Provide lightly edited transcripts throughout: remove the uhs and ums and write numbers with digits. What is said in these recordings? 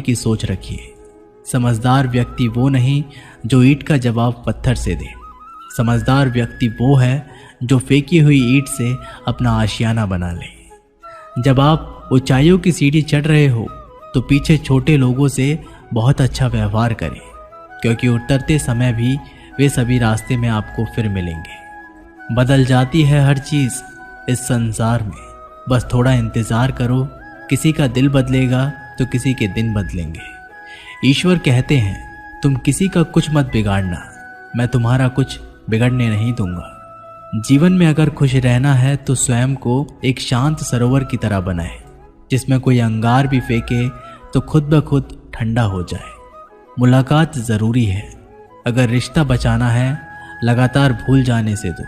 की सोच रखिए। समझदार व्यक्ति वो नहीं जो ईंट का जवाब पत्थर से दे। समझदार व्यक्ति वो है जो फेंकी हुई ईंट से अपना आशियाना बना ले। जब आप ऊंचाइयों की सीढ़ी चढ़ रहे हो तो पीछे छोटे लोगों से बहुत अच्छा व्यवहार करें, क्योंकि उतरते समय भी वे सभी रास्ते में आपको फिर मिलेंगे। बदल जाती है हर चीज़ इस संसार में, बस थोड़ा इंतज़ार करो। किसी का दिल बदलेगा तो किसी के दिन बदलेंगे। ईश्वर कहते हैं तुम किसी का कुछ मत बिगाड़ना, मैं तुम्हारा कुछ बिगड़ने नहीं दूंगा। जीवन में अगर खुश रहना है तो स्वयं को एक शांत सरोवर की तरह बनाए, जिसमें कोई अंगार भी फेंके तो खुद ब खुद ठंडा हो जाए। मुलाकात ज़रूरी है, अगर रिश्ता बचाना है लगातार भूल जाने से दो।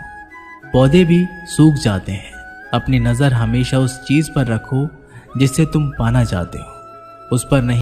पौधे भी सूख जाते हैं, अपनी नज़र हमेशा उस चीज़ पर रखो जिससे तुम पाना चाहते हो, उस पर नहीं।